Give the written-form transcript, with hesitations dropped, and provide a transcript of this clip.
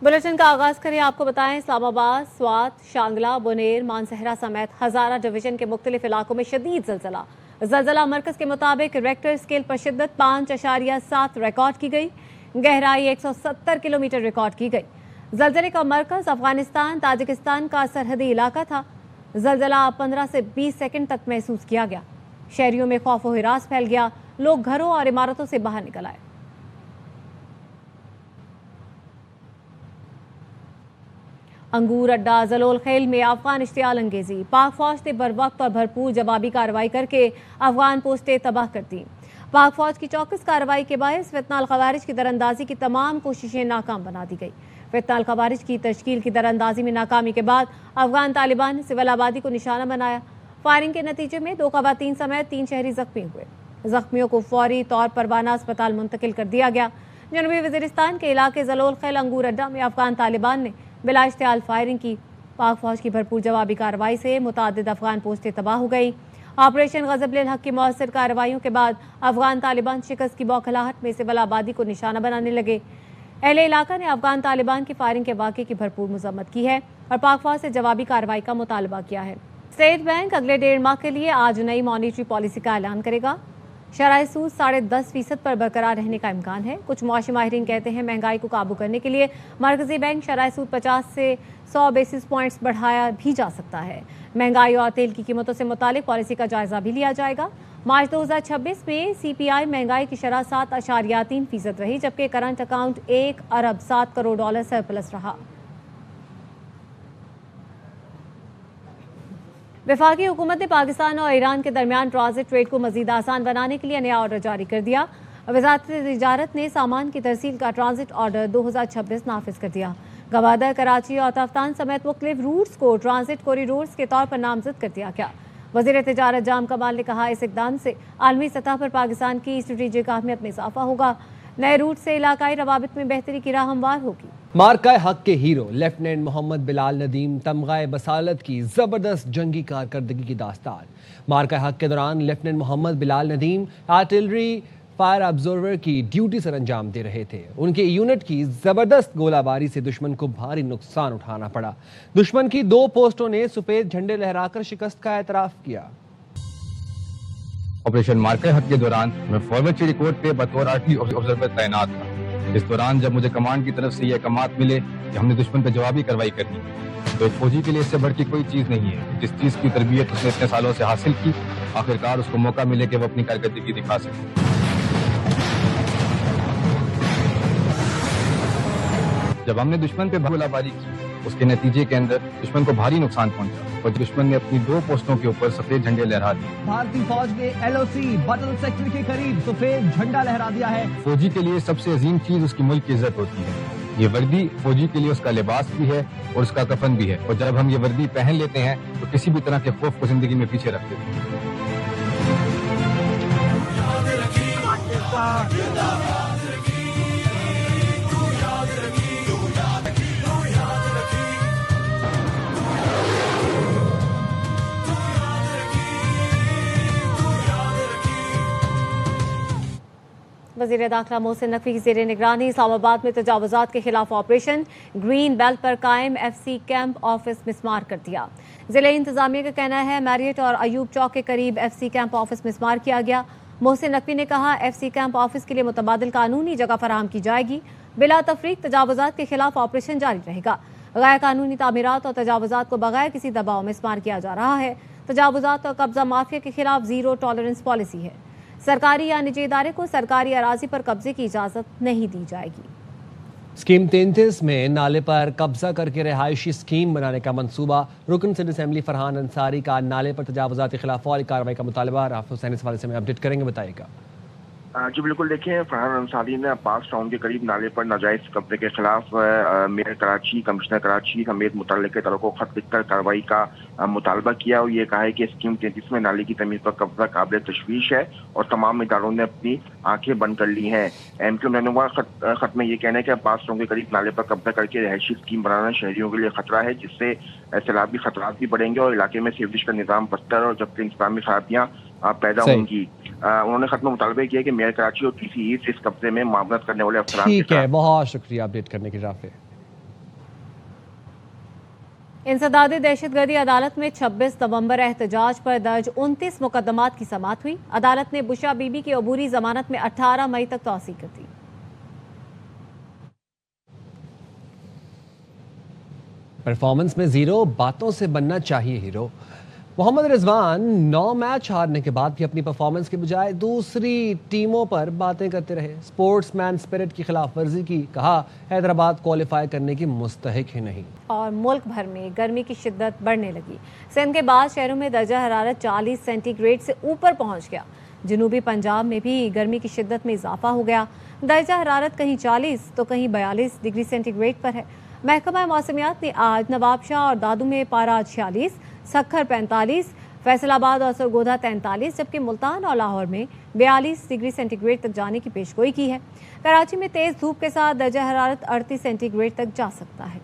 Bulletin का आगाज करें। आपको बताएं, इस्लामाबाद, स्वात, शांगला, बुनेर, मानसहरा समेत हजारा डिवीजन के मुख्तलिफ इलाकों में शदीद जलजला मरकज के मुताबिक रेक्टर स्केल पर शिद्दत 5.7 रिकॉर्ड की गई। गहराई 170 किलोमीटर रिकॉर्ड की गई। जलजले का मरकज अफगानिस्तान ताजिकिस्तान का सरहदी इलाका था। जलजला 15 से 20 सेकंड तक महसूस किया गया। शहरियों में खौफ व हिरास फैल गया। लोग घरों और इमारतों से बाहर निकल आए। अंगूर अड्डा जलोल खेल में अफगान इश्तियाल अंगेजी। पाक फौज ने बर वक्त और भरपूर जवाबी कार्रवाई करके अफगान पोस्टें तबाह कर दी। पाक फौज की चौकस कार्रवाई के बायस फितना अल खवारिज की दरअंदाजी की तमाम कोशिशें नाकाम बना दी गई। फितना अल खवारिज की तश्कील की दरअंदाजी में नाकामी के बाद अफगान तालिबान ने सिविल आबादी को निशाना बनाया। फायरिंग के नतीजे में 2 खवातीन समेत 3 शहरी जख्मी हुए। जख्मियों को फौरी तौर पर वाना अस्पताल मुंतकिल कर दिया गया। जनूबी वजीरिस्तान के इलाके जलोल खेल अंगूर अड्डा में अफगान तालिबान ने बिला इश्तियाल फायरिंग की। पाक फौज की भरपूर जवाबी कार्रवाई से मुतादिद अफगान पोस्टें तबाह हो गई। ऑपरेशन गजब-ए हक की मौसर कार्रवाइयों के बाद अफगान तालिबान शिकस्त की बौखलाहट में सिविल आबादी को निशाना बनाने लगे। अहले इलाका ने अफगान तालिबान की फायरिंग के वाक़े की भरपूर मजम्मत की है और पाक फौज से जवाबी कार्रवाई का मुतालबा किया है। स्टेट बैंक अगले 1.5 माह के लिए आज नई मॉनिटरी पॉलिसी का ऐलान करेगा। शरह सूद 10.5% पर बरकरार रहने का इम्कान है। कुछ मौशी माहिरीन कहते हैं महंगाई को काबू करने के लिए मरकजी बैंक शरह सूद 50 से 100 बेसिस पॉइंट्स बढ़ाया भी जा सकता है। महंगाई और तेल की कीमतों से मुतालिक पॉलिसी का जायजा भी लिया जाएगा। मार्च 2026 में CPI महंगाई की शरह 7.3% रही, जबकि करंट अकाउंट 1 अरब 7 करोड़ डॉलर सरप्लस रहा। वफाकी हुकूमत ने पाकिस्तान और ईरान के दरमियान ट्रांजिट ट्रेड को मजीद आसान बनाने के लिए नया ऑर्डर जारी कर दिया। वजारत तिजारत ने सामान की तरसील का ट्रांजिट ऑर्डर 2026 नाफिज कर दिया। गवादर, कराची और तफ्तान समेत मुख्तलिफ रूट्स को ट्रांजिट कॉरिडोर्स के तौर पर नामजद कर दिया गया। वज़ीर तिजारत जाम कमाल ने कहा, इस इक़दाम से आलमी सतह पर पाकिस्तान की स्ट्रेटेजिक अहमियत में इजाफा होगा। नए रूट से इलाकाई रवाबित में बेहतरी की राह हमवार होगी। मार्का हक के हीरो लेफ्टिनेंट मोहम्मद बिलाल नदीम तमगाए बसालत की जबरदस्त जंगी कारकर्दगी की दास्तान। मार्का हक के दौरान lieutenant Mohammad Bilal Nadeem artillery fire observer की ड्यूटी सर अंजाम दे रहे थे। उनके यूनिट की जबरदस्त गोलाबारी से दुश्मन को भारी नुकसान उठाना पड़ा। दुश्मन की 2 पोस्टों ने सफेद झंडे लहराकर शिकस्त का एतराफ किया। ऑपरेशन मार्का हक के दौरान मैं फॉरवर्ड रिकॉर्ड पे बतौर आर्टिलरी ऑब्जर्वर तैनात था। इस दौरान जब मुझे कमांड की तरफ से यह अहकामात मिले कि हमने दुश्मन पर जवाबी कार्रवाई करनी है, तो एक फौजी के लिए इससे बढ़ के कोई चीज नहीं है। जिस चीज की तरबियत उसने इतने सालों से हासिल की, आखिरकार उसको मौका मिले कि वो अपनी कारकर्दगी दिखा सके। जब हमने दुश्मन पे गोलाबारी की, उसके नतीजे के अंदर दुश्मन को भारी नुकसान पहुंचा और दुश्मन ने अपनी 2 पोस्टों के ऊपर सफेद झंडे लहरा दिए। भारतीय फौज ने LOC बटल सेक्टर के करीब सफेद झंडा लहरा दिया है। फौजी के लिए सबसे अजीम चीज उसकी मुल्क की इज्जत होती है। ये वर्दी फौजी के लिए उसका लिबास भी है और उसका कफन भी है, और जब हम ये वर्दी पहन लेते हैं तो किसी भी तरह के खौफ को जिंदगी में पीछे रख देते हैं। वज़ीर दाखिला मोहसिन नकवी की ज़ेर निगरानी इस्लामाबाद में तजावुज़ात के खिलाफ ऑपरेशन। ग्रीन बेल्ट पर कायम FC कैंप ऑफिस मिसमार कर दिया। ज़िले इंतजामिया का कहना है मैरियट और अयूब चौक के करीब FC कैंप ऑफिस मिसमार किया गया। मोहसिन नकवी ने कहा, FC कैंप ऑफिस के लिए मुतबादिल कानूनी जगह फराहम की जाएगी। बिला तफरीक तजावुज़ात के खिलाफ ऑपरेशन जारी रहेगा। गैर कानूनी तामीरात और तजावुज़ात को बगैर किसी दबाव में मिसमार किया जा रहा है। तजावुज़ात और कब्जा माफिया के खिलाफ 0 टॉलरेंस पॉलिसी है। सरकारी या निजी इदारे को सरकारी अराजी पर कब्जे की इजाजत नहीं दी जाएगी। स्कीम 33 में नाले पर कब्जा करके रिहायशी स्कीम बनाने का मंसूबा। रुकन सिंध असेंबली फरहान अंसारी का नाले पर तजावुज़ात के खिलाफ फौरी कार्रवाई का मुतालबा। राफ़ हुसैन इस हवाले से मैं अपडेट करेंगे, बताइएगा। जी बिल्कुल, देखिए फरहान अंसारी ने अब्बास टाउन के करीब नाले पर नाजायज कब्जे के खिलाफ मेयर कराची, कमिश्नर कराची समेत मुतल्लिक़ इदारों को खत लिखकर कार्रवाई का मुतालबा किया और ये कहा है कि स्कीम 33 में नाले की तमीर पर कब्जा काबिल तशवीश है और तमाम इदारों ने अपनी आंखें बंद कर ली हैं। MQ रहनुमा खत में ये कहना है कि अब्बास टाउन के करीब नाले पर कब्जा करके रिहायशी स्कीम बनाना शहरियों के लिए खतरा है, जिससे सैलाबी खतरात भी बढ़ेंगे और इलाके में सीवरेज का निज़ाम बदतर और जबकि इंतजामी खराबियाँ पैदा होंगी। उन्होंने खत में मुतालबा किया कि मेयर कराची और TCE से इस कब्जे में मामलत करने वाले अफसरान। ठीक है, बहुत शुक्रिया अपडेट करने की। राफ़े। इंसदादी दहशतगर्दी अदालत में 26 नवंबर एहतजाज पर दर्ज 29 मुकदमात की समाअत हुई। अदालत ने बुशरा बीबी की अबूरी जमानत में 18 मई तक तौसीह कर दी। परफॉर्मेंस में जीरो, बातों से बनना चाहिए हीरो। मोहम्मद रिजवान 9 मैच हारने के बाद भी अपनी परफॉर्मेंस के बजाय दूसरी टीमों पर बातें करते रहे। स्पोर्ट्समैन स्पिरिट की खिलाफ वर्जी की, कहा हैदराबाद क्वालिफाई करने की मुस्तहिक ही नहीं। और मुल्क भर में गर्मी की शिद्दत बढ़ने लगी। सिंध के बाद शहरों में दर्जा हरारत 40 सेंटीग्रेड से ऊपर पहुंच गया। जनूबी पंजाब में भी गर्मी की शिद्दत में इजाफा हो गया। दर्जा हरारत कहीं 40 तो कहीं 42 डिग्री सेंटीग्रेड पर है। महकमा मौसमियात ने आज नवाबशाह और दादू में पारा 46, सखर 45, फैसलाबाद और सरगोधा 43, जबकि मुल्तान और लाहौर में 42 डिग्री सेंटीग्रेड तक जाने की पेशगोई की है। कराची में तेज धूप के साथ दर्जा हरारत 38 सेंटीग्रेड तक जा सकता है।